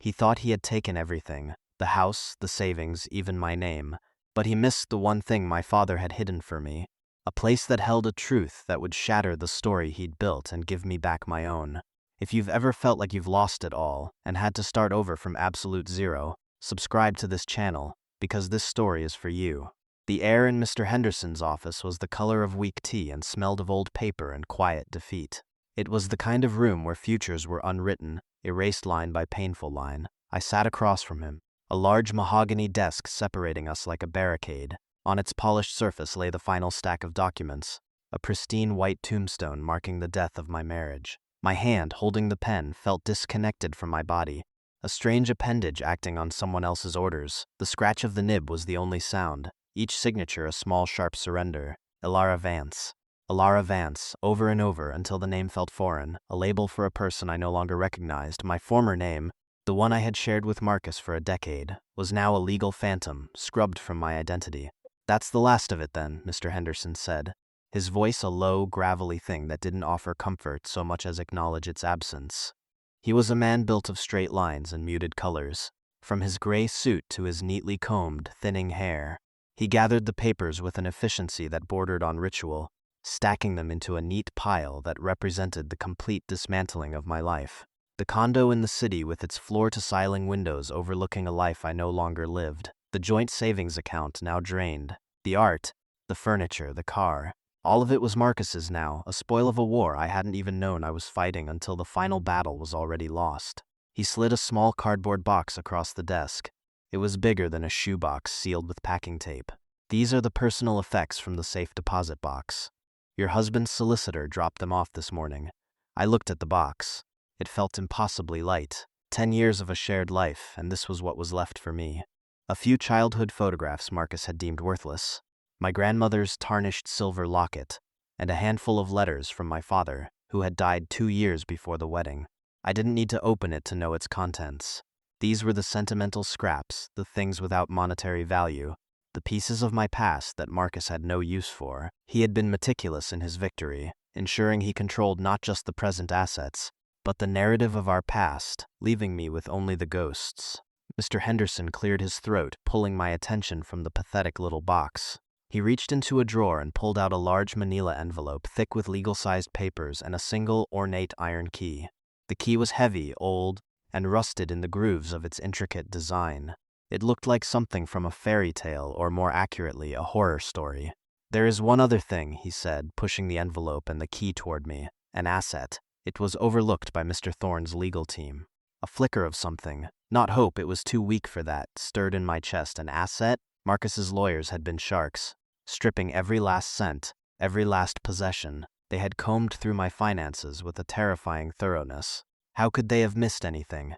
He thought he had taken everything, the house, the savings, even my name, but he missed the one thing my father had hidden for me, a place that held a truth that would shatter the story he'd built and give me back my own. If you've ever felt like you've lost it all and had to start over from absolute zero, subscribe to this channel, because this story is for you. The air in Mr. Henderson's office was the color of weak tea and smelled of old paper and quiet defeat. It was the kind of room where futures were unwritten, erased line by painful line. I sat across from him, a large mahogany desk separating us like a barricade. On its polished surface lay the final stack of documents, a pristine white tombstone marking the death of my marriage. My hand, holding the pen, felt disconnected from my body, a strange appendage acting on someone else's orders. The scratch of the nib was the only sound, each signature a small sharp surrender. Ilara Vance. Ilara Vance, over and over until the name felt foreign, a label for a person I no longer recognized. My former name, the one I had shared with Marcus for a decade, was now a legal phantom, scrubbed from my identity. "That's the last of it then," Mr. Henderson said, his voice a low, gravelly thing that didn't offer comfort so much as acknowledge its absence. He was a man built of straight lines and muted colors, from his gray suit to his neatly combed, thinning hair. He gathered the papers with an efficiency that bordered on ritual, stacking them into a neat pile that represented the complete dismantling of my life. The condo in the city with its floor-to-ceiling windows overlooking a life I no longer lived. The joint savings account now drained. The art, the furniture, the car. All of it was Marcus's now, a spoil of a war I hadn't even known I was fighting until the final battle was already lost. He slid a small cardboard box across the desk. It was bigger than a shoebox sealed with packing tape. "These are the personal effects from the safe deposit box. Your husband's solicitor dropped them off this morning." I looked at the box. It felt impossibly light. 10 years of a shared life, and this was what was left for me. A few childhood photographs Marcus had deemed worthless, my grandmother's tarnished silver locket, and a handful of letters from my father, who had died 2 years before the wedding. I didn't need to open it to know its contents. These were the sentimental scraps, the things without monetary value, the pieces of my past that Marcus had no use for. He had been meticulous in his victory, ensuring he controlled not just the present assets, but the narrative of our past, leaving me with only the ghosts. Mr. Henderson cleared his throat, pulling my attention from the pathetic little box. He reached into a drawer and pulled out a large manila envelope thick with legal-sized papers and a single, ornate iron key. The key was heavy, old, and rusted in the grooves of its intricate design. It looked like something from a fairy tale, or more accurately, a horror story. "There is one other thing," he said, pushing the envelope and the key toward me. "An asset." It was overlooked by Mr. Thorne's legal team. A flicker of something, not hope, it was too weak for that, stirred in my chest. An asset? Marcus's lawyers had been sharks, stripping every last cent, every last possession. They had combed through my finances with a terrifying thoroughness. How could they have missed anything?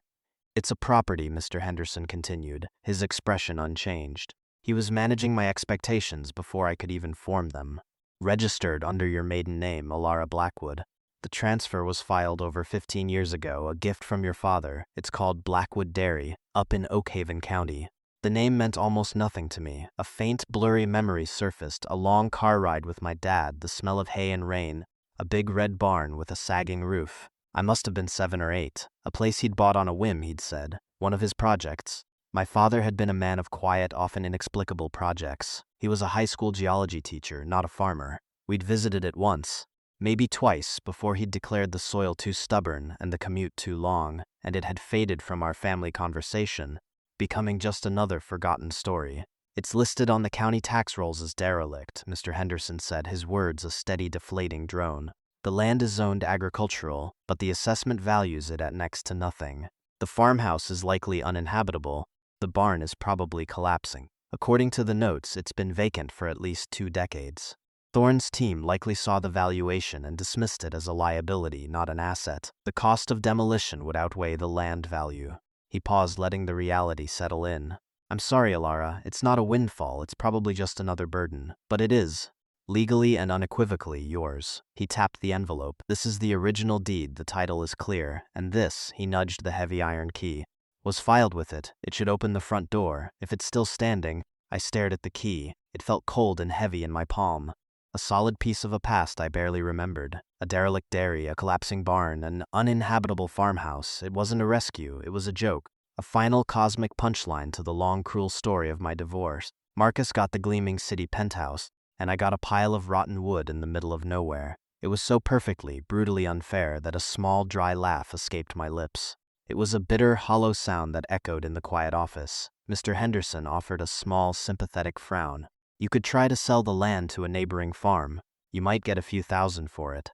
"It's a property," Mr. Henderson continued, his expression unchanged. He was managing my expectations before I could even form them. "Registered under your maiden name, Ilara Blackwood. The transfer was filed over 15 years ago, a gift from your father. It's called Blackwood Dairy, up in Oakhaven County." The name meant almost nothing to me. A faint, blurry memory surfaced, a long car ride with my dad, the smell of hay and rain, a big red barn with a sagging roof. I must have been 7 or 8. A place he'd bought on a whim, he'd said. One of his projects. My father had been a man of quiet, often inexplicable projects. He was a high school geology teacher, not a farmer. We'd visited it once, maybe twice, before he'd declared the soil too stubborn and the commute too long, and it had faded from our family conversation, becoming just another forgotten story. "It's listed on the county tax rolls as derelict," Mr. Henderson said, his words a steady deflating drone. "The land is zoned agricultural, but the assessment values it at next to nothing. The farmhouse is likely uninhabitable. The barn is probably collapsing. According to the notes, it's been vacant for at least 2 decades. Thorne's team likely saw the valuation and dismissed it as a liability, not an asset. The cost of demolition would outweigh the land value." He paused, letting the reality settle in. "I'm sorry, Ilara, it's not a windfall, it's probably just another burden. But it is, legally and unequivocally, yours." He tapped the envelope. "This is the original deed, the title is clear, and this," he nudged the heavy iron key, "was filed with it. It should open the front door. If it's still standing." I stared at the key. It felt cold and heavy in my palm. A solid piece of a past I barely remembered. A derelict dairy, a collapsing barn, an uninhabitable farmhouse. It wasn't a rescue, it was a joke. A final cosmic punchline to the long, cruel story of my divorce. Marcus got the gleaming city penthouse, and I got a pile of rotten wood in the middle of nowhere. It was so perfectly, brutally unfair that a small, dry laugh escaped my lips. It was a bitter, hollow sound that echoed in the quiet office. Mr. Henderson offered a small, sympathetic frown. You could try to sell the land to a neighboring farm. You might get a few thousand for it.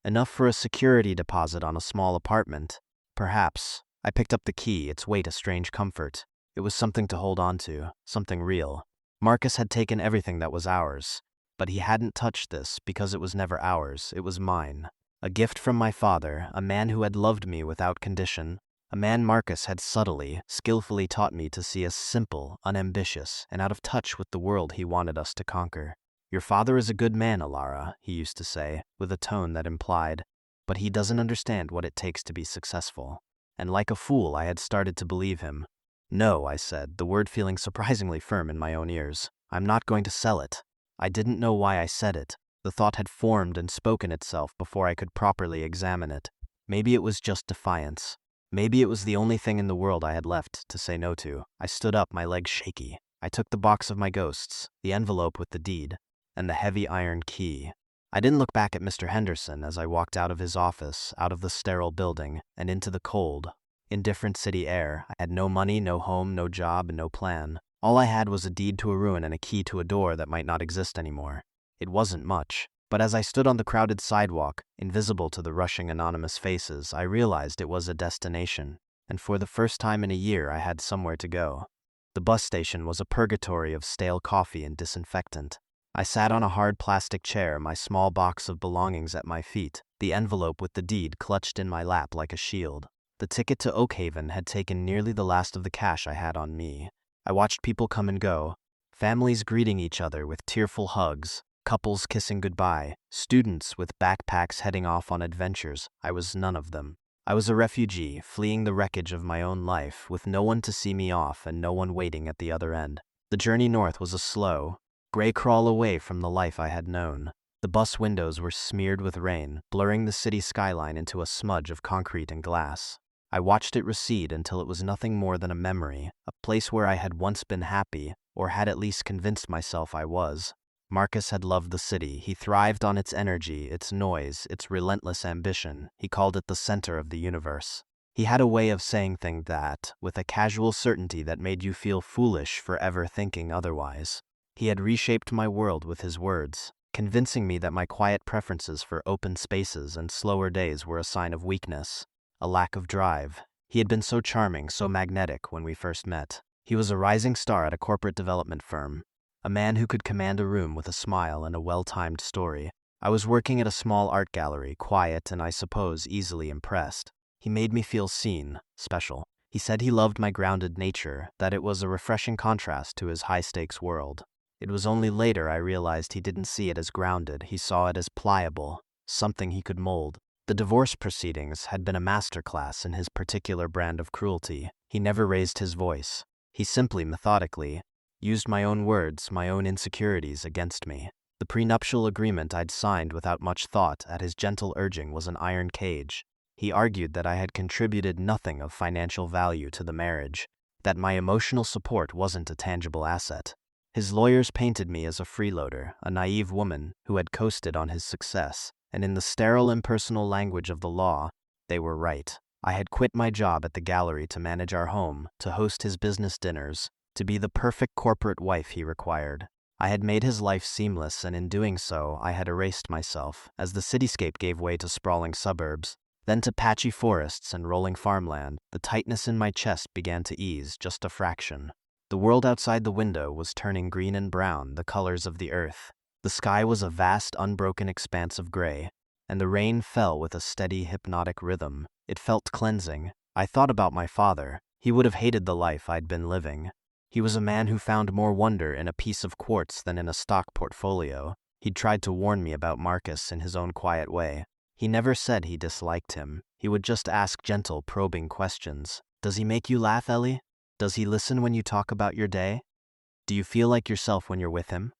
Enough for a security deposit on a small apartment. Perhaps. I picked up the key, its weight a strange comfort. It was something to hold on to, something real. Marcus had taken everything that was ours, but he hadn't touched this because it was never ours, it was mine. A gift from my father, a man who had loved me without condition, a man Marcus had subtly, skillfully taught me to see as simple, unambitious, and out of touch with the world he wanted us to conquer. Your father is a good man, Alara, he used to say, with a tone that implied, but he doesn't understand what it takes to be successful. And like a fool, I had started to believe him. No, I said, the word feeling surprisingly firm in my own ears. I'm not going to sell it. I didn't know why I said it. The thought had formed and spoken itself before I could properly examine it. Maybe it was just defiance. Maybe it was the only thing in the world I had left to say no to. I stood up, my legs shaky. I took the box of my ghosts, the envelope with the deed, and the heavy iron key. I didn't look back at Mr. Henderson as I walked out of his office, out of the sterile building, and into the cold, indifferent city air. I had no money, no home, no job, and no plan. All I had was a deed to a ruin and a key to a door that might not exist anymore. It wasn't much, but as I stood on the crowded sidewalk, invisible to the rushing anonymous faces, I realized it was a destination, and for the first time in a year I had somewhere to go. The bus station was a purgatory of stale coffee and disinfectant. I sat on a hard plastic chair, my small box of belongings at my feet, the envelope with the deed clutched in my lap like a shield. The ticket to Oakhaven had taken nearly the last of the cash I had on me. I watched people come and go, families greeting each other with tearful hugs, couples kissing goodbye, students with backpacks heading off on adventures. I was none of them. I was a refugee, fleeing the wreckage of my own life, with no one to see me off and no one waiting at the other end. The journey north was a slow, gray crawl away from the life I had known. The bus windows were smeared with rain, blurring the city skyline into a smudge of concrete and glass. I watched it recede until it was nothing more than a memory, a place where I had once been happy, or had at least convinced myself I was. Marcus had loved the city. He thrived on its energy, its noise, its relentless ambition. He called it the center of the universe. He had a way of saying things that, with a casual certainty that made you feel foolish for ever thinking otherwise. He had reshaped my world with his words, convincing me that my quiet preferences for open spaces and slower days were a sign of weakness, a lack of drive. He had been so charming, so magnetic when we first met. He was a rising star at a corporate development firm, a man who could command a room with a smile and a well-timed story. I was working at a small art gallery, quiet and I suppose easily impressed. He made me feel seen, special. He said he loved my grounded nature, that it was a refreshing contrast to his high-stakes world. It was only later I realized he didn't see it as grounded, he saw it as pliable, something he could mold. The divorce proceedings had been a masterclass in his particular brand of cruelty. He never raised his voice. He simply, methodically, used my own words, my own insecurities against me. The prenuptial agreement I'd signed without much thought at his gentle urging was an iron cage. He argued that I had contributed nothing of financial value to the marriage, that my emotional support wasn't a tangible asset. His lawyers painted me as a freeloader, a naive woman who had coasted on his success, and in the sterile impersonal language of the law, they were right. I had quit my job at the gallery to manage our home, to host his business dinners, to be the perfect corporate wife he required. I had made his life seamless, and in doing so, I had erased myself, as the cityscape gave way to sprawling suburbs, then to patchy forests and rolling farmland. The tightness in my chest began to ease, just a fraction. The world outside the window was turning green and brown, the colors of the earth. The sky was a vast, unbroken expanse of gray, and the rain fell with a steady, hypnotic rhythm. It felt cleansing. I thought about my father. He would have hated the life I'd been living. He was a man who found more wonder in a piece of quartz than in a stock portfolio. He'd tried to warn me about Marcus in his own quiet way. He never said he disliked him. He would just ask gentle, probing questions. Does he make you laugh, Ellie? Does he listen when you talk about your day? Do you feel like yourself when you're with him?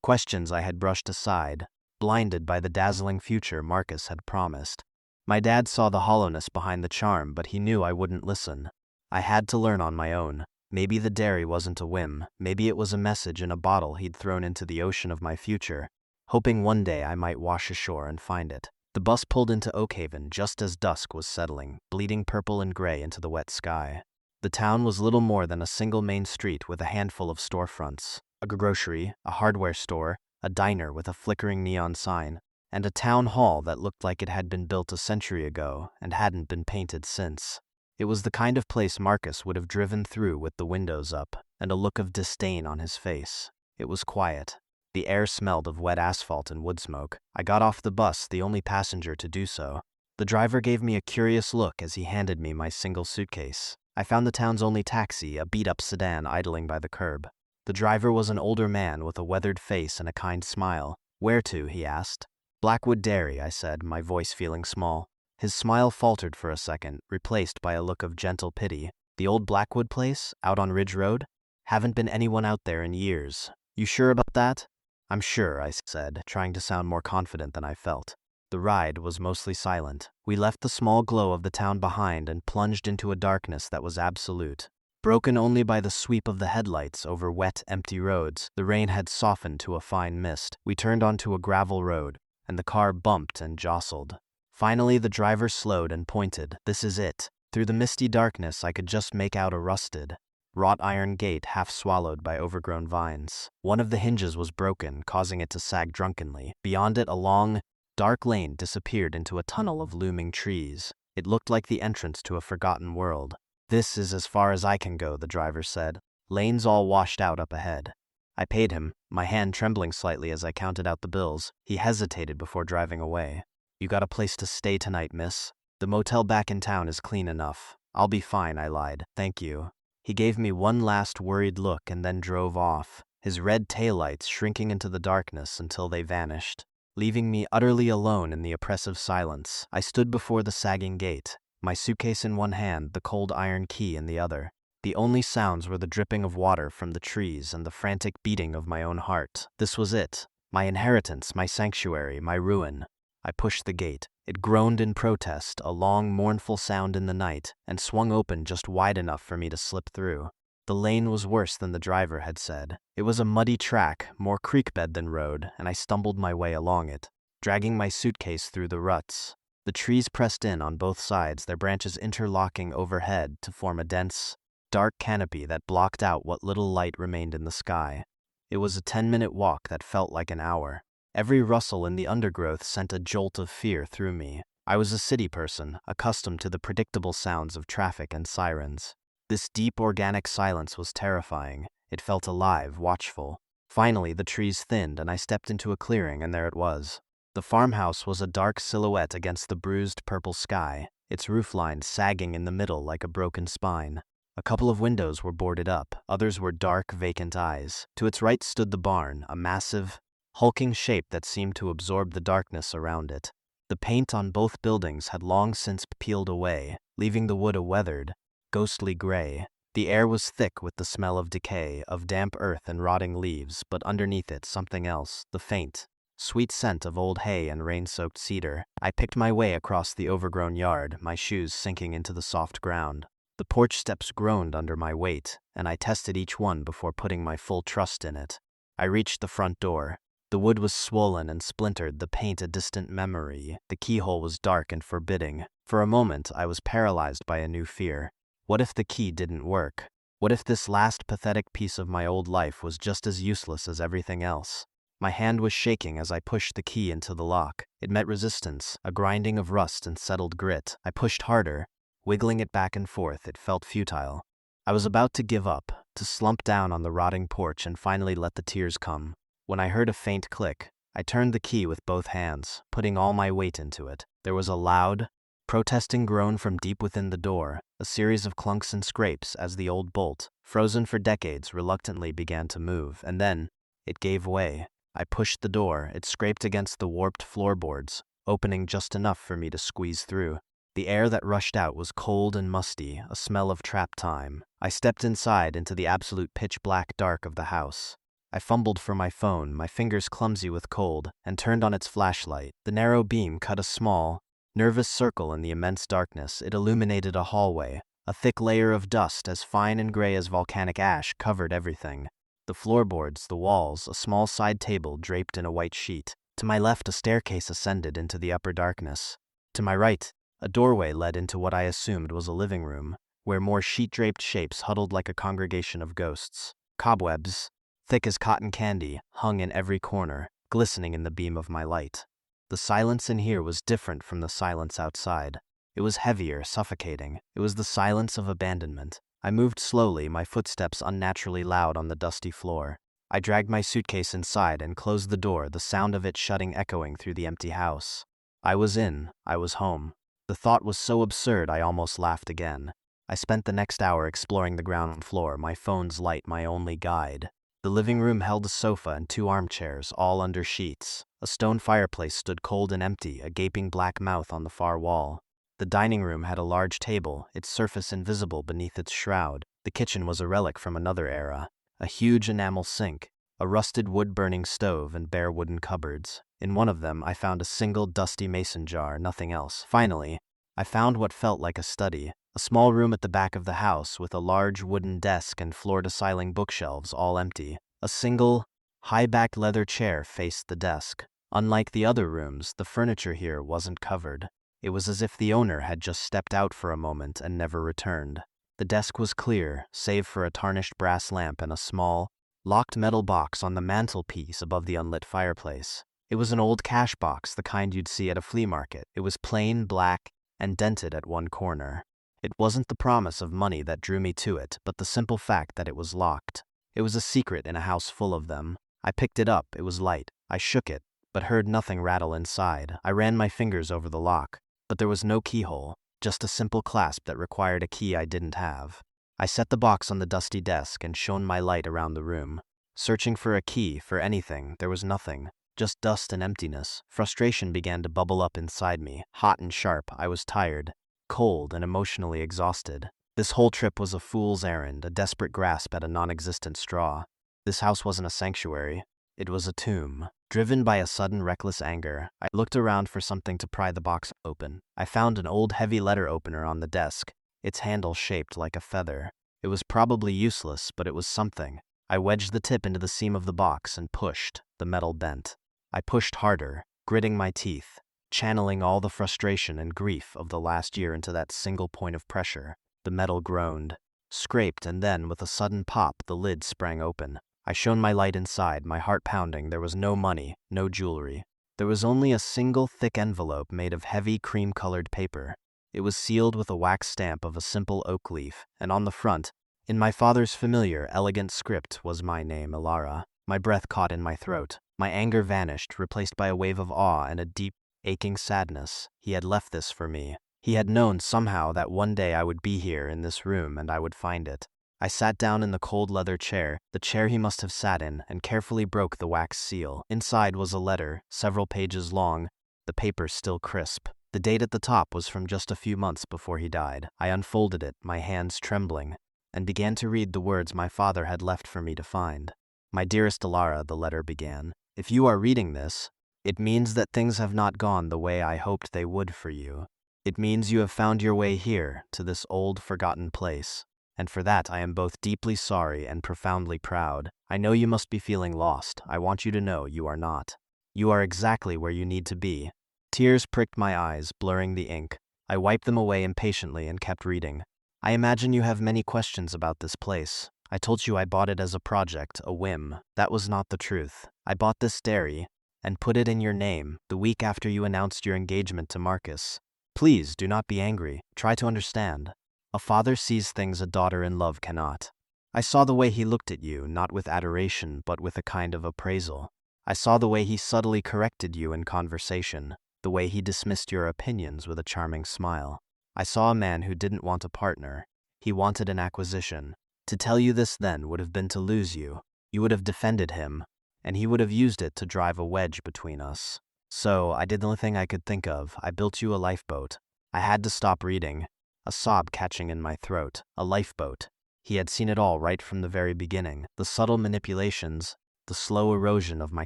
Questions I had brushed aside, blinded by the dazzling future Marcus had promised. My dad saw the hollowness behind the charm, but he knew I wouldn't listen. I had to learn on my own. Maybe the dairy wasn't a whim, maybe it was a message in a bottle he'd thrown into the ocean of my future, hoping one day I might wash ashore and find it. The bus pulled into Oakhaven just as dusk was settling, bleeding purple and gray into the wet sky. The town was little more than a single main street with a handful of storefronts, a grocery, a hardware store, a diner with a flickering neon sign, and a town hall that looked like it had been built a century ago and hadn't been painted since. It was the kind of place Marcus would have driven through with the windows up and a look of disdain on his face. It was quiet. The air smelled of wet asphalt and wood smoke. I got off the bus, the only passenger to do so. The driver gave me a curious look as he handed me my single suitcase. I found the town's only taxi, a beat-up sedan idling by the curb. The driver was an older man with a weathered face and a kind smile. "Where to?" he asked. "Blackwood Dairy," I said, my voice feeling small. His smile faltered for a second, replaced by a look of gentle pity. "The old Blackwood place, out on Ridge Road? Haven't been anyone out there in years. You sure about that?" "I'm sure," I said, trying to sound more confident than I felt. The ride was mostly silent. We left the small glow of the town behind and plunged into a darkness that was absolute. Broken only by the sweep of the headlights over wet, empty roads, the rain had softened to a fine mist. We turned onto a gravel road, and the car bumped and jostled. Finally, the driver slowed and pointed. "This is it." Through the misty darkness, I could just make out a rusted, wrought iron gate half swallowed by overgrown vines. One of the hinges was broken, causing it to sag drunkenly. Beyond it, a long, dark lane disappeared into a tunnel of looming trees. It looked like the entrance to a forgotten world. "This is as far as I can go," the driver said. "Lane's all washed out up ahead." I paid him, my hand trembling slightly as I counted out the bills. He hesitated before driving away. "You got a place to stay tonight, miss? The motel back in town is clean enough." "I'll be fine," I lied. "Thank you." He gave me one last worried look and then drove off, his red taillights shrinking into the darkness until they vanished, leaving me utterly alone in the oppressive silence. I stood before the sagging gate, my suitcase in one hand, the cold iron key in the other. The only sounds were the dripping of water from the trees and the frantic beating of my own heart. This was it, my inheritance, my sanctuary, my ruin. I pushed the gate. It groaned in protest, a long, mournful sound in the night, and swung open just wide enough for me to slip through. The lane was worse than the driver had said. It was a muddy track, more creek bed than road, and I stumbled my way along it, dragging my suitcase through the ruts. The trees pressed in on both sides, their branches interlocking overhead to form a dense, dark canopy that blocked out what little light remained in the sky. It was a 10-minute walk that felt like an hour. Every rustle in the undergrowth sent a jolt of fear through me. I was a city person, accustomed to the predictable sounds of traffic and sirens. This deep, organic silence was terrifying. It felt alive, watchful. Finally, the trees thinned, and I stepped into a clearing, and there it was. The farmhouse was a dark silhouette against the bruised purple sky, its roofline sagging in the middle like a broken spine. A couple of windows were boarded up, others were dark, vacant eyes. To its right stood the barn, a massive, hulking shape that seemed to absorb the darkness around it. The paint on both buildings had long since peeled away, leaving the wood a weathered, ghostly gray. The air was thick with the smell of decay, of damp earth and rotting leaves, but underneath it something else, the faint, sweet scent of old hay and rain-soaked cedar. I picked my way across the overgrown yard, my shoes sinking into the soft ground. The porch steps groaned under my weight, and I tested each one before putting my full trust in it. I reached the front door. The wood was swollen and splintered, the paint a distant memory. The keyhole was dark and forbidding. For a moment, I was paralyzed by a new fear. What if the key didn't work? What if this last pathetic piece of my old life was just as useless as everything else? My hand was shaking as I pushed the key into the lock. It met resistance, a grinding of rust and settled grit. I pushed harder, wiggling it back and forth. It felt futile. I was about to give up, to slump down on the rotting porch and finally let the tears come, when I heard a faint click. I turned the key with both hands, putting all my weight into it. There was a loud, protesting groan from deep within the door, a series of clunks and scrapes as the old bolt, frozen for decades, reluctantly began to move, and then it gave way. I pushed the door. It scraped against the warped floorboards, opening just enough for me to squeeze through. The air that rushed out was cold and musty, a smell of trapped time. I stepped inside into the absolute pitch-black dark of the house. I fumbled for my phone, my fingers clumsy with cold, and turned on its flashlight. The narrow beam cut a small, nervous circle in the immense darkness. It illuminated a hallway, A thick layer of dust, as fine and gray as volcanic ash, covered everything. The floorboards, the walls, a small side table draped in a white sheet. To my left, a staircase ascended into the upper darkness. To my right, a doorway led into what I assumed was a living room, where more sheet-draped shapes huddled like a congregation of ghosts. Cobwebs, thick as cotton candy, hung in every corner, glistening in the beam of my light. The silence in here was different from the silence outside. It was heavier, suffocating. It was the silence of abandonment. I moved slowly, my footsteps unnaturally loud on the dusty floor. I dragged my suitcase inside and closed the door, the sound of it shutting echoing through the empty house. I was in. I was home. The thought was so absurd I almost laughed again. I spent the next hour exploring the ground floor, my phone's light my only guide. The living room held a sofa and 2 armchairs, all under sheets. A stone fireplace stood cold and empty, a gaping black mouth on the far wall. The dining room had a large table, its surface invisible beneath its shroud. The kitchen was a relic from another era. A huge enamel sink, a rusted wood-burning stove, and bare wooden cupboards. In one of them, I found a single dusty mason jar, nothing else. Finally, I found what felt like a study. A small room at the back of the house with a large wooden desk and floor-to-ceiling bookshelves, all empty. A single, high-backed leather chair faced the desk. Unlike the other rooms, the furniture here wasn't covered. It was as if the owner had just stepped out for a moment and never returned. The desk was clear, save for a tarnished brass lamp and a small, locked metal box on the mantelpiece above the unlit fireplace. It was an old cash box, the kind you'd see at a flea market. It was plain, black, and dented at one corner. It wasn't the promise of money that drew me to it, but the simple fact that it was locked. It was a secret in a house full of them. I picked it up. It was light. I shook it, but heard nothing rattle inside. I ran my fingers over the lock, but there was no keyhole, just a simple clasp that required a key I didn't have. I set the box on the dusty desk and shone my light around the room. Searching for a key, for anything, there was nothing. Just dust and emptiness. Frustration began to bubble up inside me, hot and sharp. I was tired, cold, and emotionally exhausted. This whole trip was a fool's errand, a desperate grasp at a non-existent straw. This house wasn't a sanctuary. It was a tomb. Driven by a sudden reckless anger, I looked around for something to pry the box open. I found an old heavy letter opener on the desk, its handle shaped like a feather. It was probably useless, but it was something. I wedged the tip into the seam of the box and pushed. The metal bent. I pushed harder, gritting my teeth, channeling all the frustration and grief of the last year into that single point of pressure. The metal groaned, scraped, and then, with a sudden pop, the lid sprang open. I shone my light inside, my heart pounding. There was no money, no jewelry. There was only a single thick envelope made of heavy cream-colored paper. It was sealed with a wax stamp of a simple oak leaf, and on the front, in my father's familiar, elegant script, was my name, Ilara. My breath caught in my throat. My anger vanished, replaced by a wave of awe and a deep, aching sadness. He had left this for me. He had known somehow that one day I would be here in this room and I would find it. I sat down in the cold leather chair, the chair he must have sat in, and carefully broke the wax seal. Inside was a letter, several pages long, the paper still crisp. The date at the top was from just a few months before he died. I unfolded it, my hands trembling, and began to read the words my father had left for me to find. My dearest Ilara, the letter began. If you are reading this, it means that things have not gone the way I hoped they would for you. It means you have found your way here, to this old, forgotten place. And for that I am both deeply sorry and profoundly proud. I know you must be feeling lost. I want you to know you are not. You are exactly where you need to be. Tears pricked my eyes, blurring the ink. I wiped them away impatiently and kept reading. I imagine you have many questions about this place. I told you I bought it as a project, a whim. That was not the truth. I bought this dairy and put it in your name the week after you announced your engagement to Marcus. Please do not be angry. Try to understand. A father sees things a daughter in love cannot. I saw the way he looked at you, not with adoration, but with a kind of appraisal. I saw the way he subtly corrected you in conversation, the way he dismissed your opinions with a charming smile. I saw a man who didn't want a partner. He wanted an acquisition. To tell you this then would have been to lose you. You would have defended him, and he would have used it to drive a wedge between us. So, I did the only thing I could think of. I built you a lifeboat. I had to stop reading, a sob catching in my throat. A lifeboat. He had seen it all right from the very beginning. The subtle manipulations, the slow erosion of my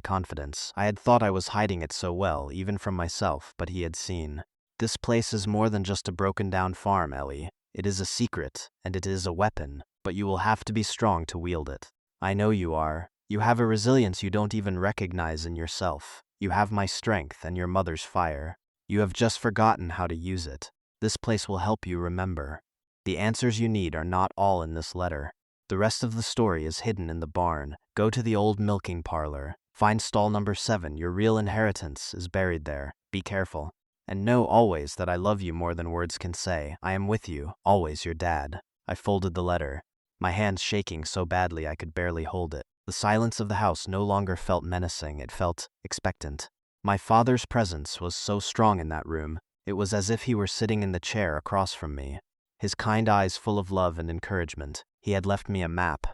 confidence. I had thought I was hiding it so well, even from myself, but he had seen. This place is more than just a broken-down farm, Ellie. It is a secret, and it is a weapon, but you will have to be strong to wield it. I know you are. You have a resilience you don't even recognize in yourself. You have my strength and your mother's fire. You have just forgotten how to use it. This place will help you remember. The answers you need are not all in this letter. The rest of the story is hidden in the barn. Go to the old milking parlor. Find stall number 7. Your real inheritance is buried there. Be careful. And know always that I love you more than words can say. I am with you, always your dad. I folded the letter, my hands shaking so badly I could barely hold it. The silence of the house no longer felt menacing, it felt expectant. My father's presence was so strong in that room, it was as if he were sitting in the chair across from me. His kind eyes full of love and encouragement. He had left me a map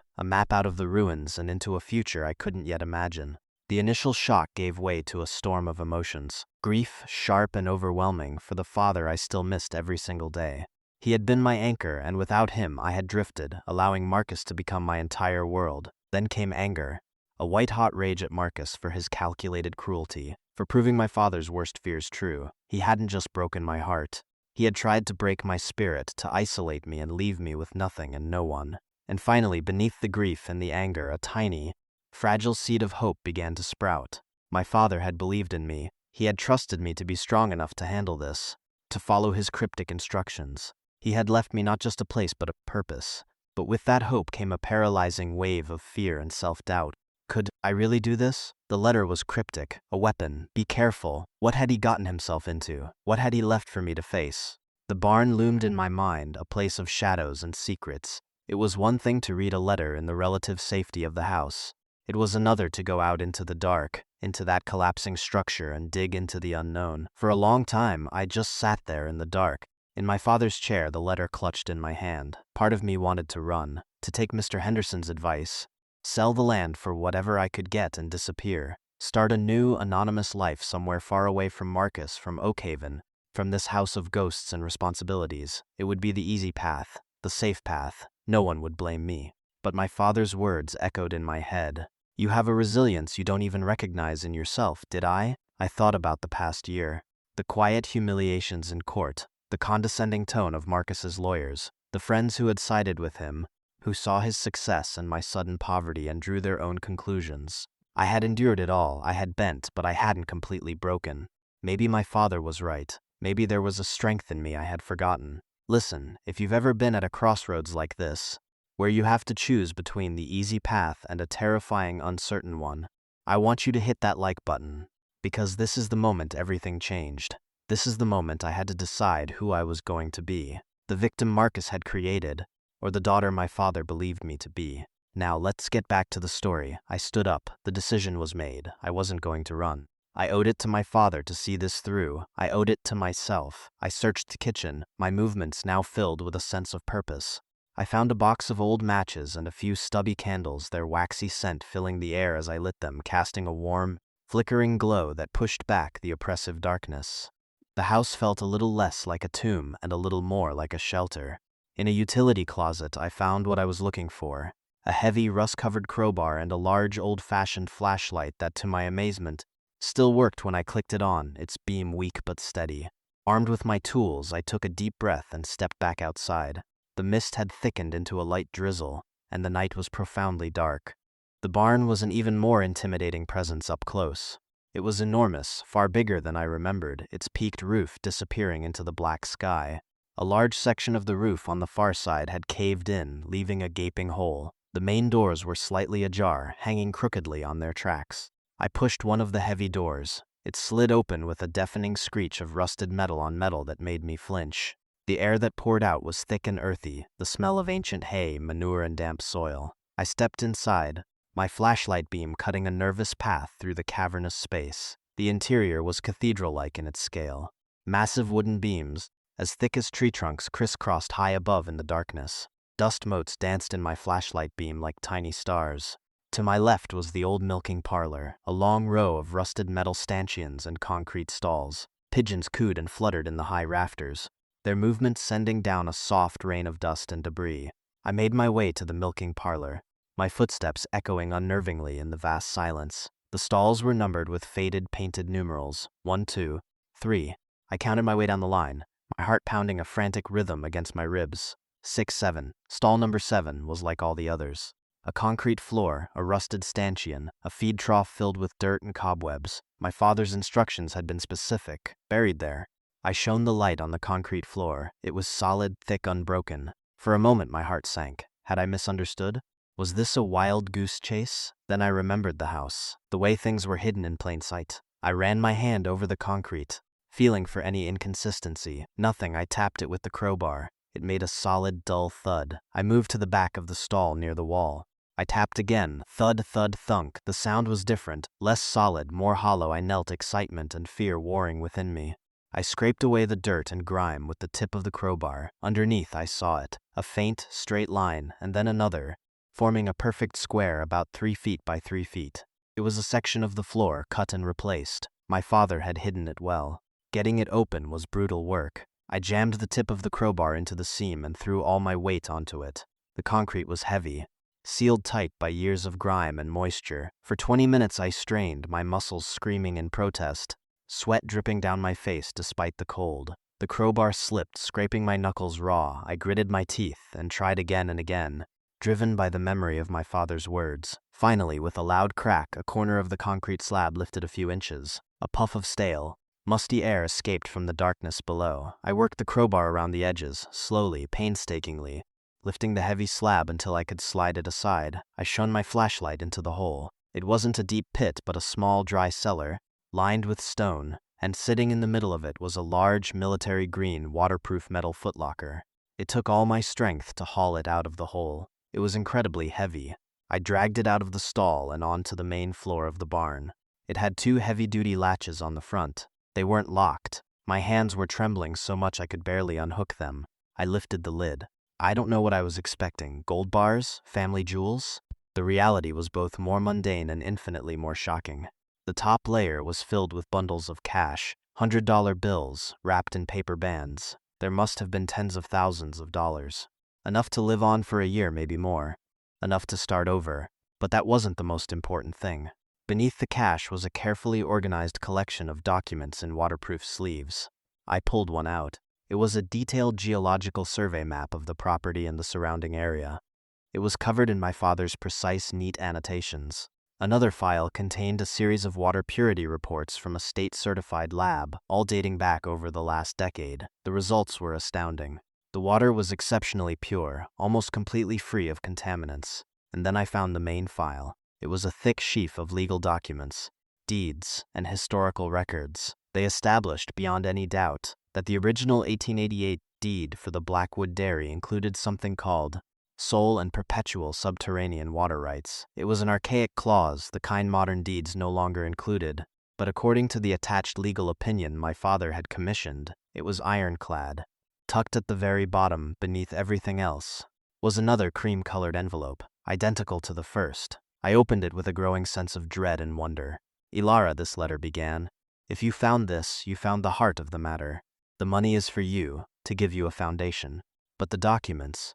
out of the ruins and into a future I couldn't yet imagine. The initial shock gave way to a storm of emotions. Grief, sharp and overwhelming, for the father I still missed every single day. He had been my anchor, and without him I had drifted, allowing Marcus to become my entire world. Then came anger, a white-hot rage at Marcus for his calculated cruelty, for proving my father's worst fears true. He hadn't just broken my heart. He had tried to break my spirit, to isolate me and leave me with nothing and no one. And finally, beneath the grief and the anger, a tiny, fragile seed of hope began to sprout. My father had believed in me. He had trusted me to be strong enough to handle this, to follow his cryptic instructions. He had left me not just a place but a purpose. But with that hope came a paralyzing wave of fear and self-doubt. Could I really do this? The letter was cryptic, a weapon. Be careful. What had he gotten himself into? What had he left for me to face? The barn loomed in my mind, a place of shadows and secrets. It was one thing to read a letter in the relative safety of the house. It was another to go out into the dark, into that collapsing structure and dig into the unknown. For a long time, I just sat there in the dark. In my father's chair, the letter clutched in my hand. Part of me wanted to run, to take Mr. Henderson's advice, sell the land for whatever I could get and disappear. Start a new, anonymous life somewhere far away from Marcus, from Oakhaven, from this house of ghosts and responsibilities. It would be the easy path, the safe path. No one would blame me. But my father's words echoed in my head. You have a resilience you don't even recognize in yourself, did I? I thought about the past year. The quiet humiliations in court, the condescending tone of Marcus's lawyers, the friends who had sided with him, who saw his success and my sudden poverty and drew their own conclusions. I had endured it all. I had bent, but I hadn't completely broken. Maybe my father was right. Maybe there was a strength in me I had forgotten. Listen, if you've ever been at a crossroads like this, where you have to choose between the easy path and a terrifying, uncertain one, I want you to hit that like button, because this is the moment everything changed. This is the moment I had to decide who I was going to be, the victim Marcus had created, or the daughter my father believed me to be. Now let's get back to the story. I stood up. The decision was made. I wasn't going to run. I owed it to my father to see this through. I owed it to myself. I searched the kitchen, my movements now filled with a sense of purpose. I found a box of old matches and a few stubby candles, their waxy scent filling the air as I lit them, casting a warm, flickering glow that pushed back the oppressive darkness. The house felt a little less like a tomb and a little more like a shelter. In a utility closet, I found what I was looking for, a heavy, rust-covered crowbar and a large, old-fashioned flashlight that, to my amazement, still worked when I clicked it on, its beam weak but steady. Armed with my tools, I took a deep breath and stepped back outside. The mist had thickened into a light drizzle, and the night was profoundly dark. The barn was an even more intimidating presence up close. It was enormous, far bigger than I remembered, its peaked roof disappearing into the black sky. A large section of the roof on the far side had caved in, leaving a gaping hole. The main doors were slightly ajar, hanging crookedly on their tracks. I pushed one of the heavy doors. It slid open with a deafening screech of rusted metal on metal that made me flinch. The air that poured out was thick and earthy, the smell of ancient hay, manure, and damp soil. I stepped inside, my flashlight beam cutting a nervous path through the cavernous space. The interior was cathedral-like in its scale. Massive wooden beams, as thick as tree trunks, crisscrossed high above in the darkness. Dust motes danced in my flashlight beam like tiny stars. To my left was the old milking parlor, a long row of rusted metal stanchions and concrete stalls. Pigeons cooed and fluttered in the high rafters, their movements sending down a soft rain of dust and debris. I made my way to the milking parlor, my footsteps echoing unnervingly in the vast silence. The stalls were numbered with faded, painted numerals. 1, 2, 3. I counted my way down the line, my heart pounding a frantic rhythm against my ribs. 6-7. Stall number 7 was like all the others. A concrete floor, a rusted stanchion, a feed trough filled with dirt and cobwebs. My father's instructions had been specific, buried there. I shone the light on the concrete floor. It was solid, thick, unbroken. For a moment my heart sank. Had I misunderstood? Was this a wild goose chase? Then I remembered the house, the way things were hidden in plain sight. I ran my hand over the concrete, feeling for any inconsistency. Nothing. I tapped it with the crowbar. It made a solid, dull thud. I moved to the back of the stall near the wall. I tapped again. Thud, thud, thunk. The sound was different, less solid, more hollow. I knelt, excitement and fear warring within me. I scraped away the dirt and grime with the tip of the crowbar. Underneath I saw it, a faint, straight line, and then another, forming a perfect square about 3 feet by 3 feet. It was a section of the floor, cut and replaced. My father had hidden it well. Getting it open was brutal work. I jammed the tip of the crowbar into the seam and threw all my weight onto it. The concrete was heavy, sealed tight by years of grime and moisture. For 20 minutes I strained, my muscles screaming in protest, sweat dripping down my face despite the cold. The crowbar slipped, scraping my knuckles raw. I gritted my teeth and tried again and again, driven by the memory of my father's words. Finally, with a loud crack, a corner of the concrete slab lifted a few inches. A puff of stale, musty air escaped from the darkness below. I worked the crowbar around the edges, slowly, painstakingly, lifting the heavy slab until I could slide it aside. I shone my flashlight into the hole. It wasn't a deep pit, but a small, dry cellar, lined with stone, and sitting in the middle of it was a large, military green, waterproof metal footlocker. It took all my strength to haul it out of the hole. It was incredibly heavy. I dragged it out of the stall and onto the main floor of the barn. It had 2 heavy-duty latches on the front. They weren't locked. My hands were trembling so much I could barely unhook them. I lifted the lid. I don't know what I was expecting. Gold bars? Family jewels? The reality was both more mundane and infinitely more shocking. The top layer was filled with bundles of cash, $100 bills, wrapped in paper bands. There must have been tens of thousands of dollars. Enough to live on for a year, maybe more. Enough to start over. But that wasn't the most important thing. Beneath the cash was a carefully organized collection of documents in waterproof sleeves. I pulled one out. It was a detailed geological survey map of the property and the surrounding area. It was covered in my father's precise, neat annotations. Another file contained a series of water purity reports from a state-certified lab, all dating back over the last decade. The results were astounding. The water was exceptionally pure, almost completely free of contaminants. And then I found the main file. It was a thick sheaf of legal documents, deeds, and historical records. They established, beyond any doubt, that the original 1888 deed for the Blackwood Dairy included something called sole and perpetual subterranean water rights. It was an archaic clause, the kind modern deeds no longer included, but according to the attached legal opinion my father had commissioned, it was ironclad. Tucked at the very bottom, beneath everything else, was another cream-colored envelope, identical to the first. I opened it with a growing sense of dread and wonder. "Ilara," this letter began, "if you found this, you found the heart of the matter. The money is for you, to give you a foundation. But the documents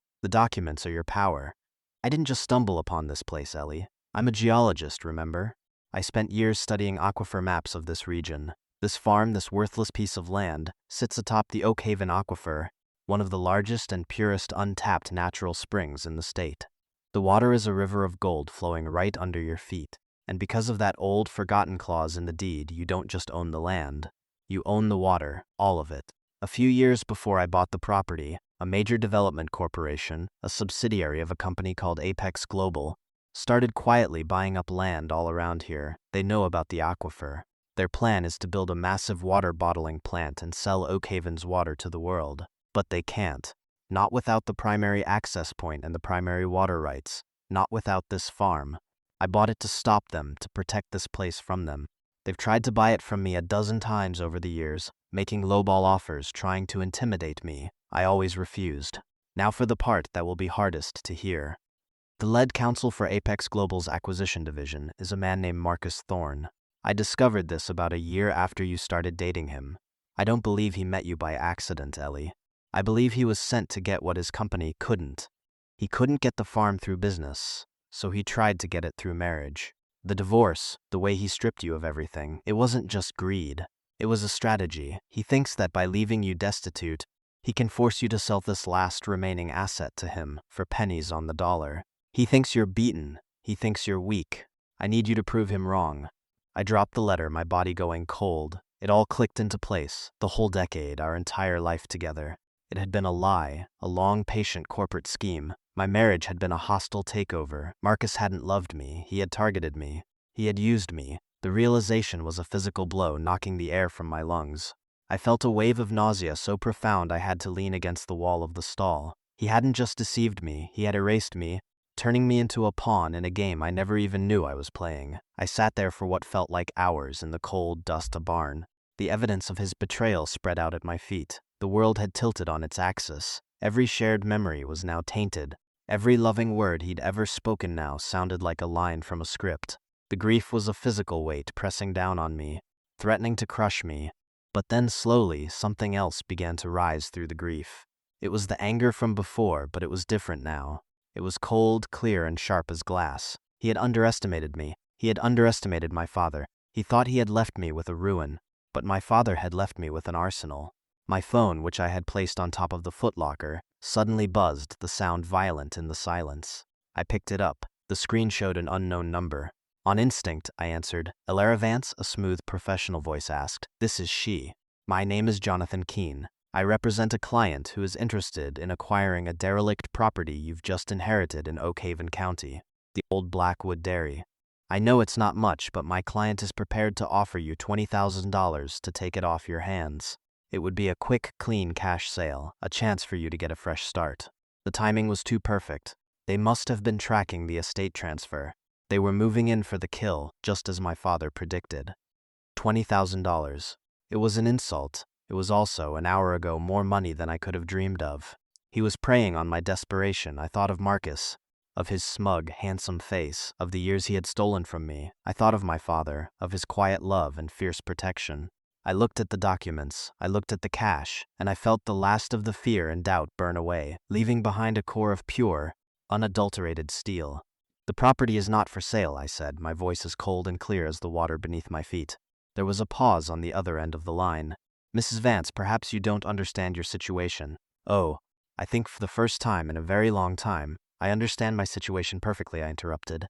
are your power. I didn't just stumble upon this place, Ellie. I'm a geologist, remember? I spent years studying aquifer maps of this region. This farm, this worthless piece of land, sits atop the Oak Haven Aquifer, one of the largest and purest untapped natural springs in the state. The water is a river of gold flowing right under your feet. And because of that old, forgotten clause in the deed, you don't just own the land. You own the water, all of it. A few years before I bought the property, a major development corporation, a subsidiary of a company called Apex Global, started quietly buying up land all around here. They know about the aquifer. Their plan is to build a massive water bottling plant and sell Oak Haven's water to the world. But they can't. Not without the primary access point and the primary water rights. Not without this farm. I bought it to stop them, to protect this place from them. They've tried to buy it from me a dozen times over the years, making lowball offers, trying to intimidate me. I always refused. Now for the part that will be hardest to hear. The lead counsel for Apex Global's acquisition division is a man named Marcus Thorne. I discovered this about a year after you started dating him. I don't believe he met you by accident, Ellie. I believe he was sent to get what his company couldn't. He couldn't get the farm through business, so he tried to get it through marriage. The divorce, the way he stripped you of everything, it wasn't just greed. It was a strategy. He thinks that by leaving you destitute, he can force you to sell this last remaining asset to him for pennies on the dollar. He thinks you're beaten. He thinks you're weak. I need you to prove him wrong. I dropped the letter, my body going cold. It all clicked into place. The whole decade, our entire life together. It had been a lie, a long, patient corporate scheme. My marriage had been a hostile takeover. Marcus hadn't loved me. He had targeted me. He had used me. The realization was a physical blow, knocking the air from my lungs. I felt a wave of nausea so profound I had to lean against the wall of the stall. He hadn't just deceived me, he had erased me, turning me into a pawn in a game I never even knew I was playing. I sat there for what felt like hours in the cold dust of a barn. The evidence of his betrayal spread out at my feet. The world had tilted on its axis. Every shared memory was now tainted. Every loving word he'd ever spoken now sounded like a line from a script. The grief was a physical weight pressing down on me, threatening to crush me. But then slowly, something else began to rise through the grief. It was the anger from before, but it was different now. It was cold, clear, and sharp as glass. He had underestimated me. He had underestimated my father. He thought he had left me with a ruin, but my father had left me with an arsenal. My phone, which I had placed on top of the footlocker, suddenly buzzed, the sound violent in the silence. I picked it up. The screen showed an unknown number. On instinct, I answered. "Elara Vance?" a smooth, professional voice asked. "This is she. My name is Jonathan Keene. I represent a client who is interested in acquiring a derelict property you've just inherited in Oak Haven County, the old Blackwood Dairy. I know it's not much, but my client is prepared to offer you $20,000 to take it off your hands. It would be a quick, clean cash sale, a chance for you to get a fresh start." The timing was too perfect. They must have been tracking the estate transfer. They were moving in for the kill, just as my father predicted. $20,000. It was an insult. It was also, an hour ago, more money than I could have dreamed of. He was preying on my desperation. I thought of Marcus, of his smug, handsome face, of the years he had stolen from me. I thought of my father, of his quiet love and fierce protection. I looked at the documents, I looked at the cash, and I felt the last of the fear and doubt burn away, leaving behind a core of pure, unadulterated steel. "The property is not for sale," I said, my voice as cold and clear as the water beneath my feet. There was a pause on the other end of the line. "Mrs. Vance, perhaps you don't understand your situation." "Oh, I think for the first time in a very long time, I understand my situation perfectly," I interrupted.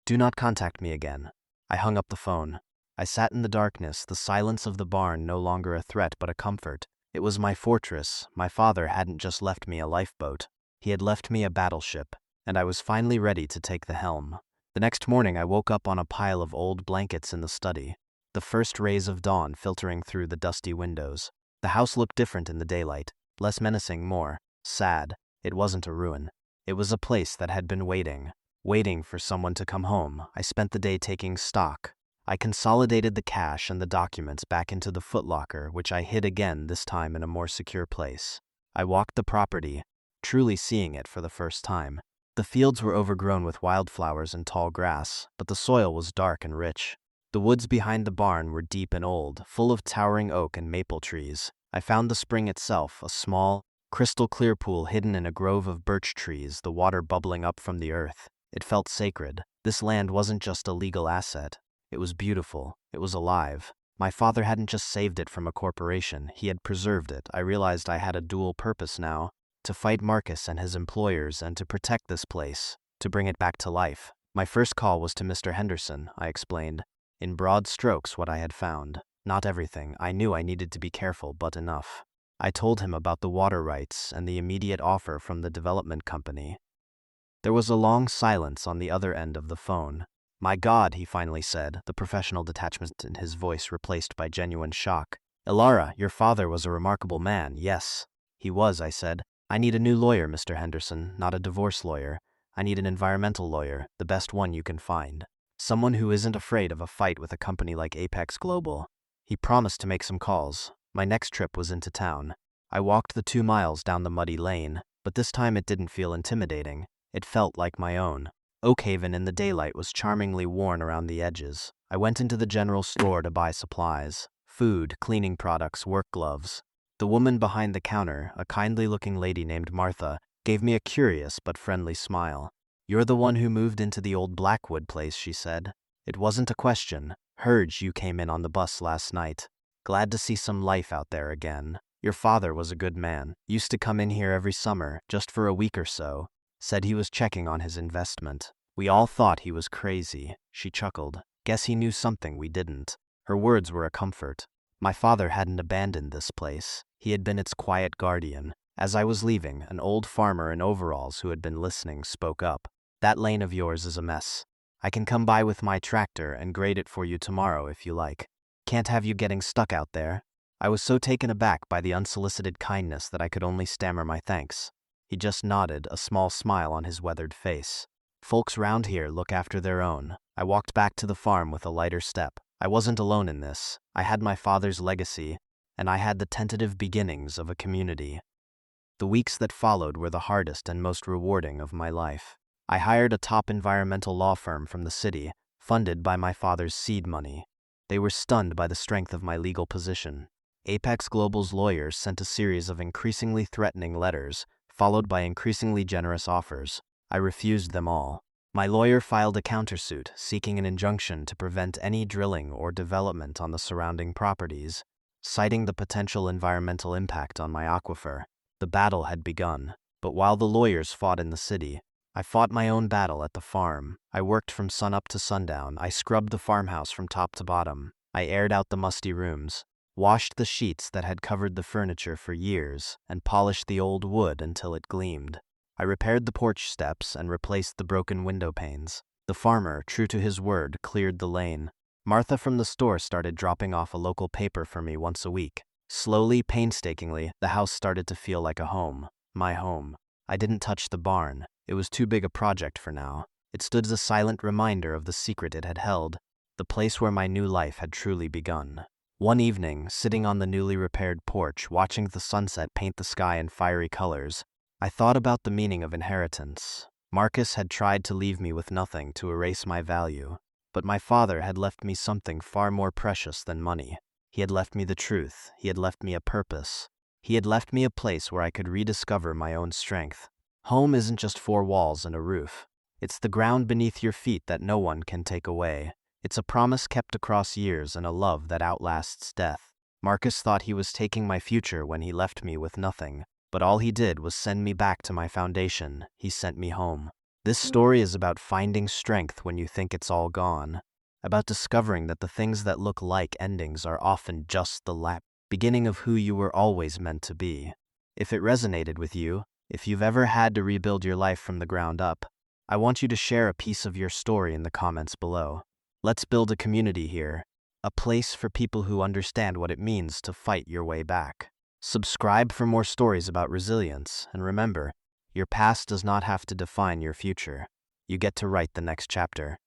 "Do not contact me again." I hung up the phone. I sat in the darkness, the silence of the barn no longer a threat but a comfort. It was my fortress. My father hadn't just left me a lifeboat. He had left me a battleship, and I was finally ready to take the helm. The next morning I woke up on a pile of old blankets in the study, the first rays of dawn filtering through the dusty windows. The house looked different in the daylight, less menacing, more sad. It wasn't a ruin. It was a place that had been waiting for someone to come home. I spent the day taking stock. I consolidated the cash and the documents back into the footlocker, which I hid again, this time in a more secure place. I walked the property, truly seeing it for the first time. The fields were overgrown with wildflowers and tall grass, but the soil was dark and rich. The woods behind the barn were deep and old, full of towering oak and maple trees. I found the spring itself, a small, crystal-clear pool hidden in a grove of birch trees, the water bubbling up from the earth. It felt sacred. This land wasn't just a legal asset. It was beautiful. It was alive. My father hadn't just saved it from a corporation. He had preserved it. I realized I had a dual purpose now, to fight Marcus and his employers and to protect this place, to bring it back to life. My first call was to Mr. Henderson, I explained, in broad strokes what I had found. Not everything. I knew I needed to be careful, but enough. I told him about the water rights and the immediate offer from the development company. There was a long silence on the other end of the phone. "My God," he finally said, the professional detachment in his voice replaced by genuine shock. "Elara, your father was a remarkable man." "Yes, he was," I said. "I need a new lawyer, Mr. Henderson, not a divorce lawyer. I need an environmental lawyer, the best one you can find. Someone who isn't afraid of a fight with a company like Apex Global." He promised to make some calls. My next trip was into town. I walked the 2 miles down the muddy lane, but this time it didn't feel intimidating. It felt like my own. Oak Haven in the daylight was charmingly worn around the edges. I went into the general store to buy supplies, food, cleaning products, work gloves. The woman behind the counter, a kindly-looking lady named Martha, gave me a curious but friendly smile. "You're the one who moved into the old Blackwood place," she said. "It wasn't a question. Heard you came in on the bus last night." Glad to see some life out there again. Your father was a good man. Used to come in here every summer, just for a week or so. Said he was checking on his investment. We all thought he was crazy. She chuckled. Guess he knew something we didn't. Her words were a comfort. My father hadn't abandoned this place. He had been its quiet guardian. As I was leaving, an old farmer in overalls who had been listening spoke up. That lane of yours is a mess. I can come by with my tractor and grade it for you tomorrow if you like. Can't have you getting stuck out there. I was so taken aback by the unsolicited kindness that I could only stammer my thanks. He just nodded, a small smile on his weathered face. Folks round here look after their own. I walked back to the farm with a lighter step. I wasn't alone in this. I had my father's legacy, and I had the tentative beginnings of a community. The weeks that followed were the hardest and most rewarding of my life. I hired a top environmental law firm from the city, funded by my father's seed money. They were stunned by the strength of my legal position. Apex Global's lawyers sent a series of increasingly threatening letters, followed by increasingly generous offers. I refused them all. My lawyer filed a countersuit, seeking an injunction to prevent any drilling or development on the surrounding properties, citing the potential environmental impact on my aquifer. The battle had begun, but while the lawyers fought in the city, I fought my own battle at the farm. I worked from sunup to sundown. I scrubbed the farmhouse from top to bottom. I aired out the musty rooms, washed the sheets that had covered the furniture for years, and polished the old wood until it gleamed. I repaired the porch steps and replaced the broken window panes. The farmer, true to his word, cleared the lane. Martha from the store started dropping off a local paper for me once a week. Slowly, painstakingly, the house started to feel like a home. My home. I didn't touch the barn. It was too big a project for now. It stood as a silent reminder of the secret it had held, the place where my new life had truly begun. One evening, sitting on the newly repaired porch, watching the sunset paint the sky in fiery colors, I thought about the meaning of inheritance. Marcus had tried to leave me with nothing to erase my value, but my father had left me something far more precious than money. He had left me the truth. He had left me a purpose. He had left me a place where I could rediscover my own strength. Home isn't just four walls and a roof. It's the ground beneath your feet that no one can take away. It's a promise kept across years and a love that outlasts death. Marcus thought he was taking my future when he left me with nothing, but all he did was send me back to my foundation. He sent me home. This story is about finding strength when you think it's all gone, about discovering that the things that look like endings are often just the beginning of who you were always meant to be. If it resonated with you, if you've ever had to rebuild your life from the ground up, I want you to share a piece of your story in the comments below. Let's build a community here, a place for people who understand what it means to fight your way back. Subscribe for more stories about resilience, and remember, your past does not have to define your future. You get to write the next chapter.